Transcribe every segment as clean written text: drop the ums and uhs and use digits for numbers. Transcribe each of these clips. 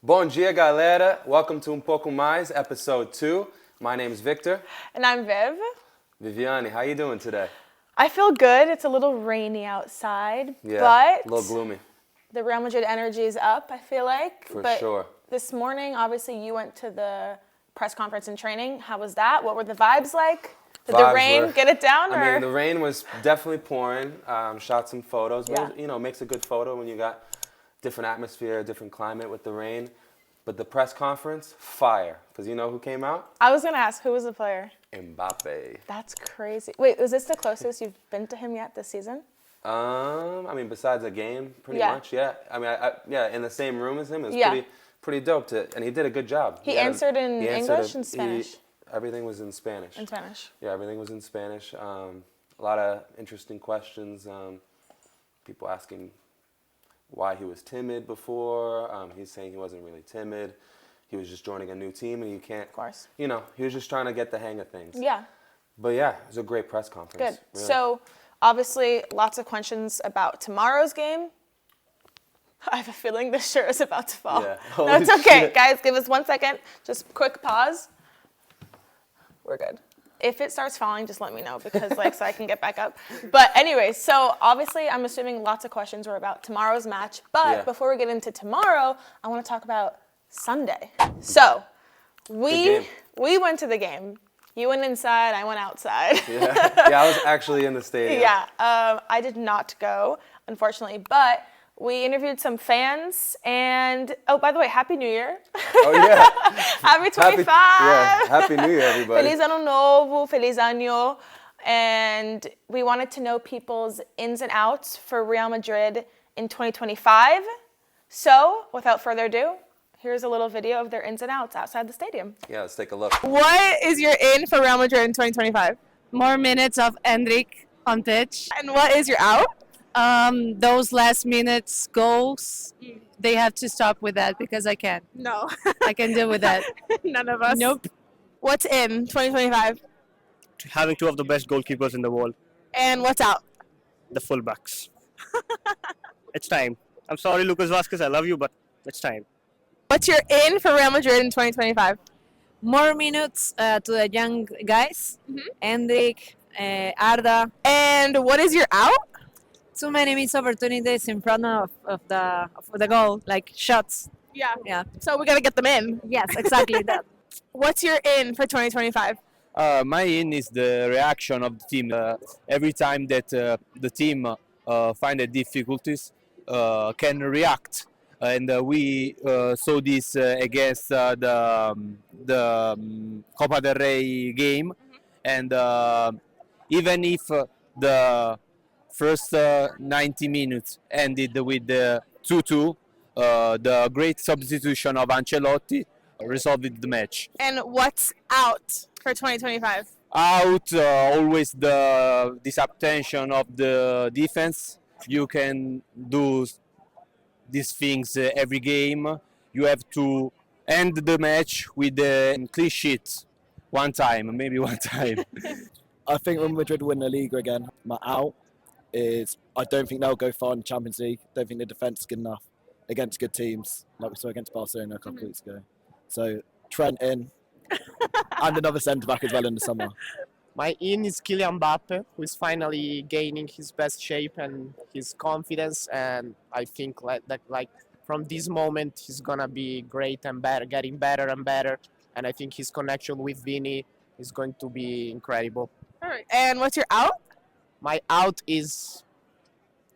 Bom dia, galera. Welcome to Pouco Mais, episode 2. My name is Victor. And I'm Viv. Viviane, how you doing today? I feel good. It's a little rainy outside, Yeah, but a little gloomy. the Real Madrid energy is up, I feel like. For but sure. This morning, obviously, you went to the press conference and training. How was that? What were the vibes like? Did the rain get it down? I mean, the rain was definitely pouring. Shot some photos. But Yeah. it makes a good photo when you got different atmosphere, different climate with the rain. But the press conference, fire. Because you know who came out? I was going to ask, who was the player? Mbappe. That's crazy. Wait, is this the closest you've been to him yet this season? I mean, besides a game, pretty Yeah. much, yeah. I mean, in the same room as him, it was Yeah. pretty dope. And he did a good job. He answered in English and Spanish? Everything was in Spanish. In Spanish. Yeah, everything was in Spanish. A lot of interesting questions. People asking why he was timid before. He's saying he wasn't really timid. He was just joining a new team, and you can't. Of course. He was just trying to get the hang of things. Yeah. But yeah, it was a great press conference. Good. Really. So, obviously, lots of questions about tomorrow's game. I have a feeling this shirt is about to fall. Yeah. No, it's Holy okay. shit. Guys, give us 1 second. Just quick pause. We're good. If it starts falling, just let me know because, so I can get back up. But anyway, so obviously, I'm assuming lots of questions were about tomorrow's match. But Yeah. before we get into tomorrow, I want to talk about Sunday. So, game. we went to the game. You went inside, I went outside. Yeah, I was actually in the stadium. Yeah, I did not go, unfortunately, but we interviewed some fans, and oh, by the way, Happy New Year. Oh yeah. Happy 25. Happy New Year, everybody. Feliz Ano Novo, Feliz Año. And we wanted to know people's ins and outs for Real Madrid in 2025. So, without further ado, here's a little video of their ins and outs outside the stadium. Yeah, let's take a look. What is your in for Real Madrid in 2025? More minutes of Hendrik on pitch. And what is your out? Those last minutes goals, they have to stop with that because I can't. No. I can deal with that. None of us. Nope. What's in 2025? Having two of the best goalkeepers in the world, And what's out? the fullbacks. It's time. I'm sorry, Lucas Vasquez, I love you, but it's time. What's your in for Real Madrid in 2025? More minutes to the young guys. Hendrik, Arda. And what is your out? Too many missed opportunities in front of the goal, like shots. Yeah. Yeah. So we gotta get them in. Yes, exactly that. What's your in for 2025? My in is the reaction of the team. Every time that the team find the difficulties, can react, and we saw this against the Copa del Rey game, and even if the first 90 minutes ended with the 2-2, the great substitution of Ancelotti resolved the match. And what's out for 2025? Out, always the disattention of the defense. You can do these things every game. You have to end the match with the clean sheet maybe one time. I think Real Madrid win the Liga again. My out is I don't think they'll go far in the Champions League. Don't think the defence is good enough against good teams, like we saw against Barcelona a couple of weeks ago. So Trent in, and another centre-back as well in the summer. My in is Kylian Mbappe, who is finally gaining his best shape and his confidence, and I think like from this moment he's gonna be great and better, getting better and better, and I think his connection with Vini is going to be incredible. All right. And what's your out? My out is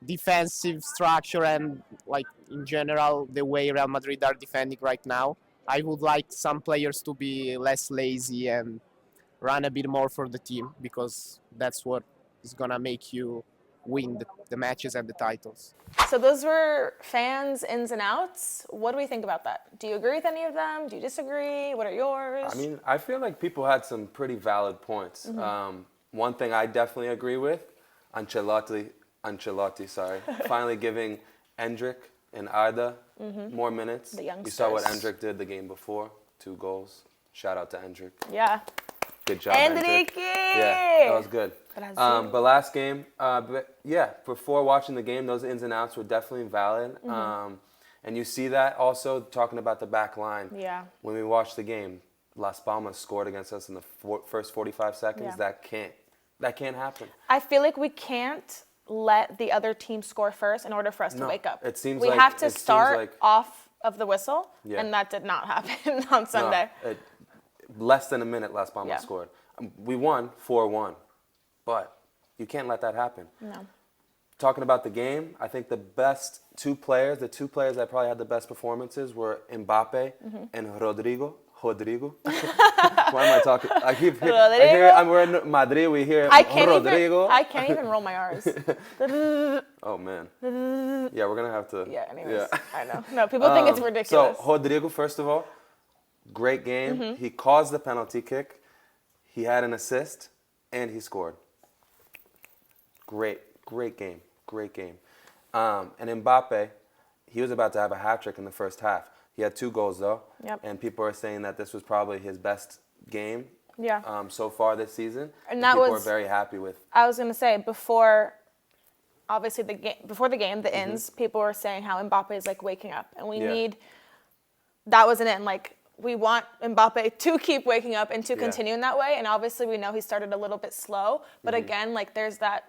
defensive structure and like in general the way Real Madrid are defending right now. I would like some players to be less lazy and run a bit more for the team because that's what is gonna make you win the matches and the titles. So those were fans' ins and outs. What do we think about that? Do you agree with any of them? Do you disagree? What are yours? I mean, I feel like people had some pretty valid points. One thing I definitely agree with, Ancelotti, finally giving Hendrik and Arda more minutes. The You saw what youngsters. Hendrik did the game before, 2 goals. Shout out to Hendrik. Yeah. Good job, Hendrik. Enrique! Yeah, that was good. Brazil. But last game, before watching the game, those ins and outs were definitely valid. And you see that also talking about the back line. Yeah. When we watched the game, Las Palmas scored against us in the first 45 seconds. Yeah. That can't happen. I feel like we can't let the other team score first in order for us to No, wake up. it seems we like- have to it seems start like- off of the whistle, Yeah. and that did not happen on Sunday. No, less than a minute, Las Palmas Yeah. scored. We won 4-1, but you can't let that happen. No. Talking about the game, I think the two players that probably had the best performances were Mbappe Mm-hmm. and Rodrigo. Why am I talking? I hear, we're in Madrid, we hear Rodrigo. I can't even roll my R's. Oh, man. Yeah, we're going to have to. Yeah, anyways. I know. No, people think it's ridiculous. So, Rodrigo, first of all, great game. Mm-hmm. He caused the penalty kick. He had an assist, and he scored. Great game. And Mbappe, he was about to have a hat trick in the first half. He had 2 goals, though. Yep. And people are saying that this was probably his best game Yeah. so far this season. And that people was- are very happy with. I was gonna say before the game, the Mm-hmm. ends, people were saying how Mbappe is like waking up, and we Yeah. need. That was an end. Like we want Mbappe to keep waking up and to Yeah. continue in that way. And obviously, we know he started a little bit slow, but Mm-hmm. again, like there's that,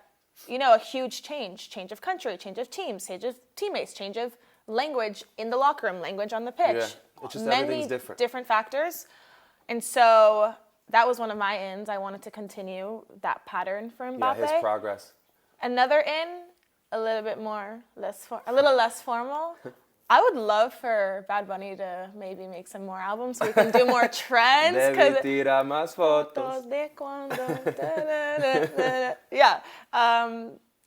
a huge change of country, change of teams, change of teammates, change of language in the locker room, language on the pitch. Yeah. It's just Many everything's different. different factors, and so that was one of my ends. I wanted to continue that pattern for Mbappe. Yeah, his progress. Another in, a little bit more, a little less formal. I would love for Bad Bunny to maybe make some more albums so we can do more trends. Debe tirar más fotos. Fotos de cuando, da-da-da-da-da. Yeah.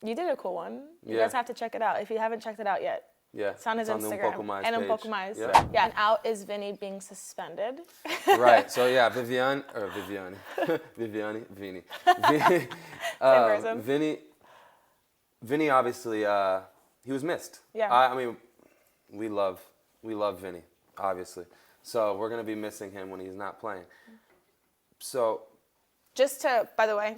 You did a cool one. You Yeah. guys have to check it out if you haven't checked it out yet. Yeah, It's on his the Un Instagram. Pouco Mais and Un page. Pouco Mais. Yeah. Yeah, and out is Vinny being suspended. Right. So yeah, Viviane. Vini. person. Vinny obviously he was missed. Yeah. I mean, we love Vinny, obviously. So we're gonna be missing him when he's not playing. So By the way,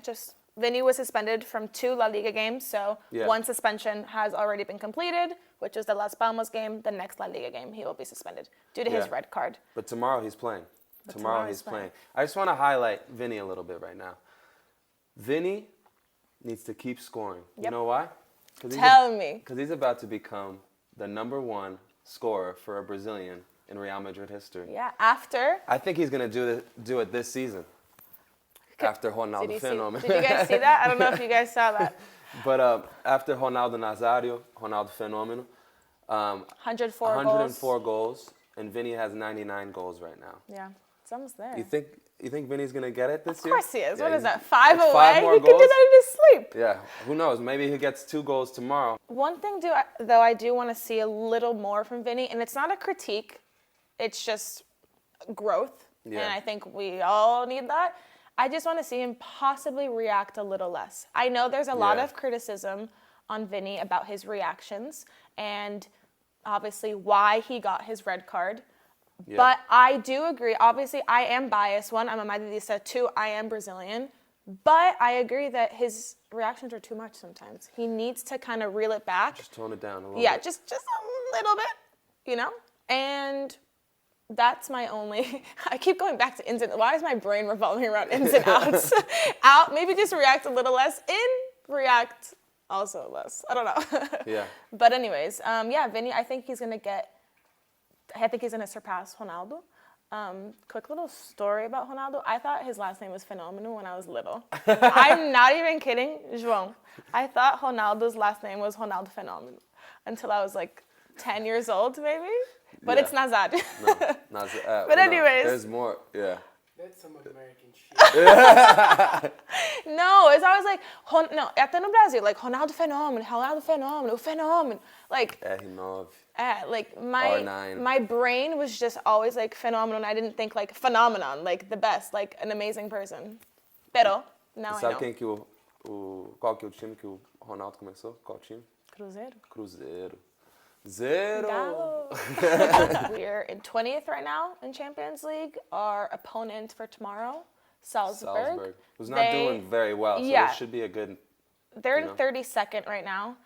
Vinny was suspended from 2 La Liga games, so Yeah. one suspension has already been completed, which is the Las Palmas game. The next La Liga game, he will be suspended due to his Yeah. red card. But tomorrow he's playing. Tomorrow he's he's playing. playing. I just want to highlight Vinny a little bit right now. Vinny needs to keep scoring. You Yep. know why? Tell me. Because he's about to become the #1 scorer for a Brazilian in Real Madrid history. Yeah, after. I think he's going to do it this season. After Ronaldo Did Fenômeno. you guys see that? I don't know if you guys saw that. But after Ronaldo Nazário, Ronaldo Fenômeno, 104 104 goals, and Vinny has 99 goals right now. Yeah, it's almost there. You think Vinny's gonna get it this Of year? course he is. Yeah, What is he's- that? 5 it's away? 5 more He can do goals? that in his sleep. Yeah, who knows? Maybe he gets 2 goals tomorrow. One thing, though, I do want to see a little more from Vinny, and it's not a critique. It's just growth, Yeah. and I think we all need that. I just want to see him possibly react a little less. I know there's a lot Yeah. of criticism on Vinny about his reactions and obviously why he got his red card. Yeah. But I do agree. Obviously, I am biased. 1, I'm a Madridista. 2, I am Brazilian. But I agree that his reactions are too much sometimes. He needs to kind of reel it back. Just tone it down a little Yeah, bit. just a little bit, And that's my only. I keep going back to ins and. Why is my brain revolving around ins and outs? Out, maybe just react a little less. In, react also less. I don't know. Yeah. But anyways, Vinny. I think he's gonna surpass Ronaldo. Quick little story about Ronaldo. I thought his last name was Phenomenal when I was little. I'm not even kidding, João. I thought Ronaldo's last name was Ronaldo Phenomenal until I was like 10 years old, maybe. But Yeah. it's Nazário. No, But anyways. there's more. Yeah. That's some American shit. No, it's always like, até no Brasil, like Ronaldo Fenômeno, o Fenômeno. Like, R9. like R9. my brain was just always like phenomenon. I didn't think like phenomenon, like the best, like an amazing person. Pero now I Sabe know. quem que qual que é o time que o Ronaldo começou? Qual time? Cruzeiro. Cruzeiro. Zero. Galo. We're in 20th right now in Champions League. Our opponent for tomorrow, Salzburg. Who's not doing very well, so Yeah. this should be a good. They're you in know. 32nd right now.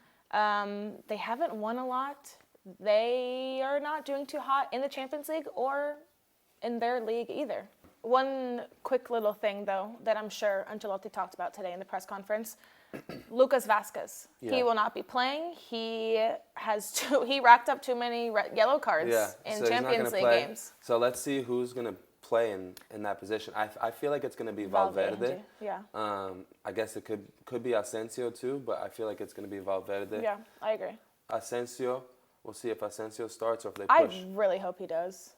They haven't won a lot. they are not doing too hot in the Champions League or in their league either. One quick little thing, though, that I'm sure Ancelotti talked about today in the press conference. Lucas Vazquez. Yeah. He will not be playing. He racked up too many yellow cards in so he's not Champions gonna League play. games. So let's see who's going to play in that position. I feel like it's going to be Valverde. Yeah. I guess it could be Asensio too, but I feel like it's going to be Valverde. Yeah, I agree. Asensio, we'll see if Asensio starts or if they I push. really hope he does.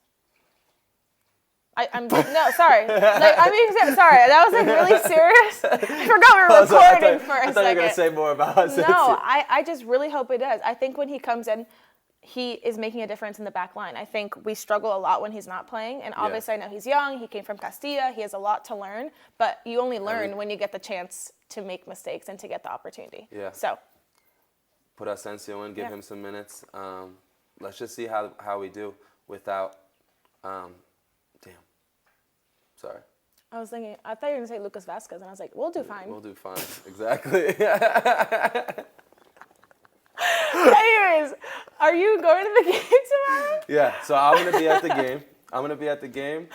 I'm no, sorry. Like, I'm being sorry. That was like really serious. I forgot we were recording for a second. I thought you were going to say more about Asensio. No, I just really hope it does. I think when he comes in, he is making a difference in the back line. I think we struggle a lot when he's not playing. And obviously I know he's young. He came from Castilla. He has a lot to learn. But you only learn when you get the chance to make mistakes and to get the opportunity. Yeah. So. Put Asensio in, give him some minutes. Let's just see how we do without... Sorry. I was thinking, I thought you were going to say Lucas Vazquez, and I was like, we'll do fine. We'll do fine. Exactly. Anyways, are you going to the game tomorrow? Yeah, so I'm going to be at the game.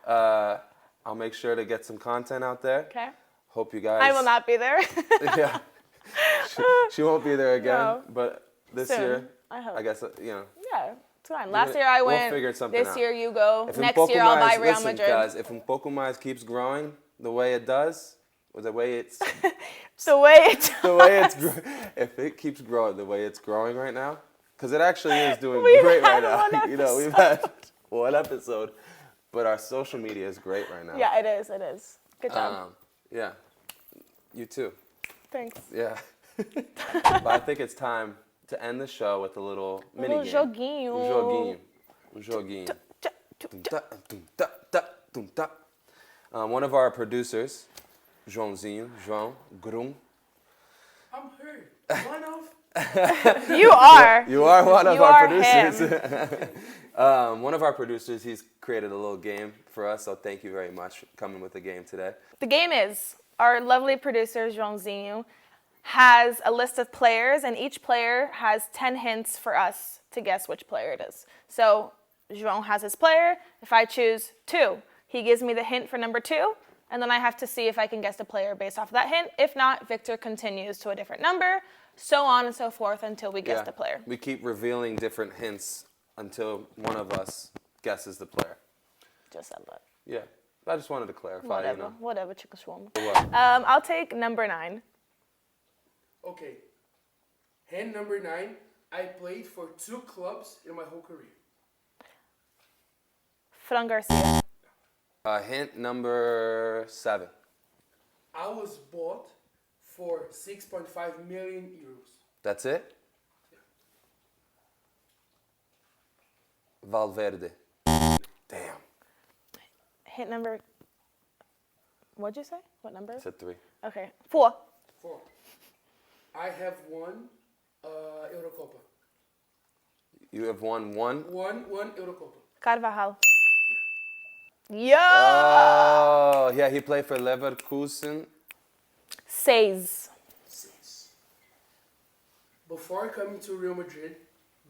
I'll make sure to get some content out there. Okay. Hope you guys... I will not be there. Yeah. She won't be there again, No. but this Soon, year, I hope. I guess, Yeah, it's fine. Last year I went. We'll figure something this out. year you go. If Next Pouco year I'll buy Mais- Real listen, Madrid. guys, if Pouco Mais keeps growing the way it does, or the way it's... The way it if it keeps growing the way it's growing right now, because it actually is doing We've great right had now. one You know, we've had one episode, but our social media is great right now. Yeah, it is. It is. Good job. Yeah. You too. Thanks. Yeah. But I think it's time to end the show with a little mini game. Joguinho. Joguinho. One of our producers, João Grum. I'm hurt. One of. You are. You are one of You our are producers. One of our producers, he's created a little game for us, so thank you very much for coming with the game today. The game is our lovely producer, Joãozinho, has a list of players, and each player has 10 hints for us to guess which player it is. So João has his player. If I choose 2, he gives me the hint for number 2, and then I have to see if I can guess the player based off of that hint. If not, Victor continues to a different number, so on and so forth until we guess the player. We keep revealing different hints until one of us guesses the player. Just said that. Yeah, I just wanted to clarify, Whatever, chico schwom. What? I'll take number 9. Okay. Hand number 9. I played for 2 clubs in my whole career. Fran Garcia. Hint number 7. I was bought for 6.5 million euros. That's it? Valverde. Damn. Hint number. What'd you say? What number? I said 3. Okay. 4. 4. I have won Eurocopa. You have won 1? One Eurocopa. Carvajal. Yeah. Oh, yeah, he played for Leverkusen. 6. 6. Before coming to Real Madrid,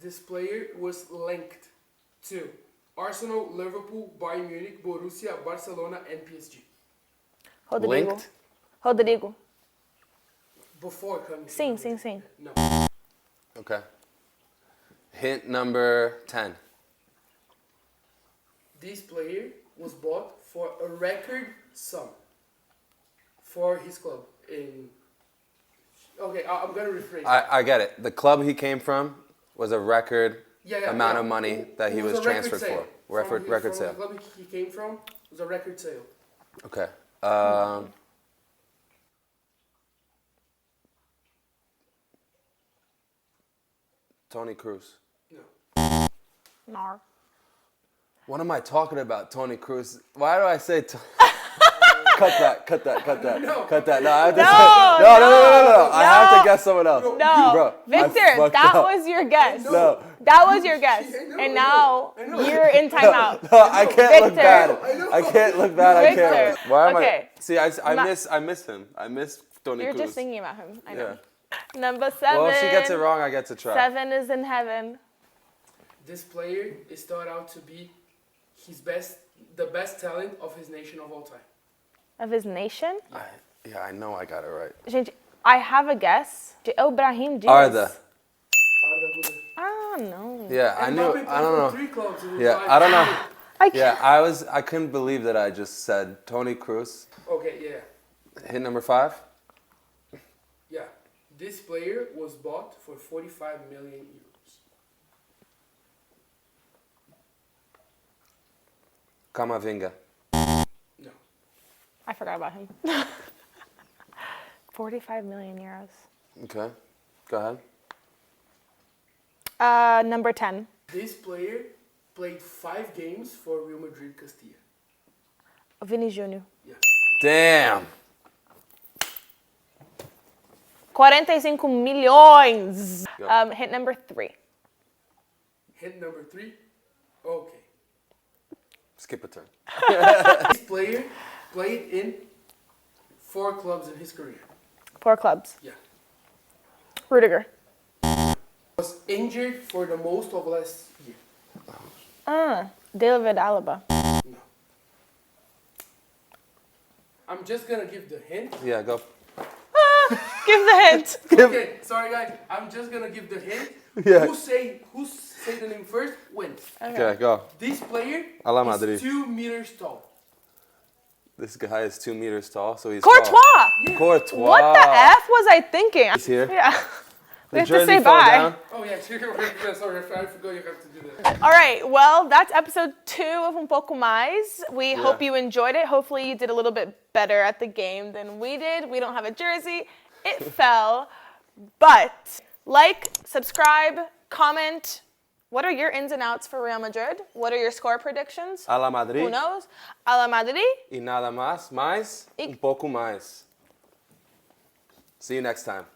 this player was linked to Arsenal, Liverpool, Bayern Munich, Borussia, Barcelona, and PSG. Rodrigo. Linked? Rodrigo. Before coming to Sim, Real sim, Madrid. sim. No. Okay. Hint number 10. This player was bought for a record sum for his club. Okay, I'm gonna rephrase. I get it. The club he came from was a record amount of money that he It was a record transferred sale. for. Record from sale. The club he came from was a record sale. Okay. Tony Cruz. No. Nar. What am I talking about, Tony Cruz? Why do I say cut that. No. Cut that. No, I have to No, no. I have no. to guess someone else. No. Bro, I Victor, fucked that up. was your guess. No. That was your guess. I know, And I now know. you're in timeout. No, I can't look Victor. bad. I know. I can't look bad. I Victor. can't. Why am Okay. I? See, I miss him. I miss Tony You're Cruz. just thinking about him. I know. Yeah. Number 7. Well, if she gets it wrong, I get to try. 7 is in heaven. This player is thought out to be the best talent of his nation of all time. Of his nation? I know I got it right. Gente, I have a guess. Brahim Diaz. Arda. Arda Güler. Ah, no. Yeah, I And knew. Mbappe I played don't for know. 3 clubs in his Yeah, life. I don't know. I Yeah, can't. I couldn't believe that I just said Tony Cruz. Okay, yeah. Hit number 5. Yeah. This player was bought for 45 million euros. Camavinga. No. I forgot about him. 45 million euros. Okay, go ahead. Number 10. This player played 5 games for Real Madrid Castilla. Vini Júnior. Yeah. Damn. 45 milhões. Go. Hit number 3. Hit number 3. Okay. Skip a turn. This player played in 4 clubs in his career. 4 clubs. Yeah. Rudiger. Was injured for the most of last year. David Alaba. No. I'm just gonna give the hint. Yeah, go. Give the hint. Okay, sorry guys. I'm just gonna give the hint. Yeah. Who say the name first wins. Okay, go. This player Real Madrid. is 2 meters tall. This guy is 2 meters tall, so he's Courtois. tall. Courtois. What the F was I thinking? He's here. Yeah. We The have to jersey say fell bye. down. Oh yeah, sorry, I forgot you have to do that. All right, well, that's episode 2 of Pouco Mais. We hope you enjoyed it. Hopefully you did a little bit better at the game than we did. We don't have a jersey. It fell. But like, subscribe, comment. What are your ins and outs for Real Madrid? What are your score predictions? A la Madrid. Who knows? A la Madrid. E nada mais, mais, pouco mais. See you next time.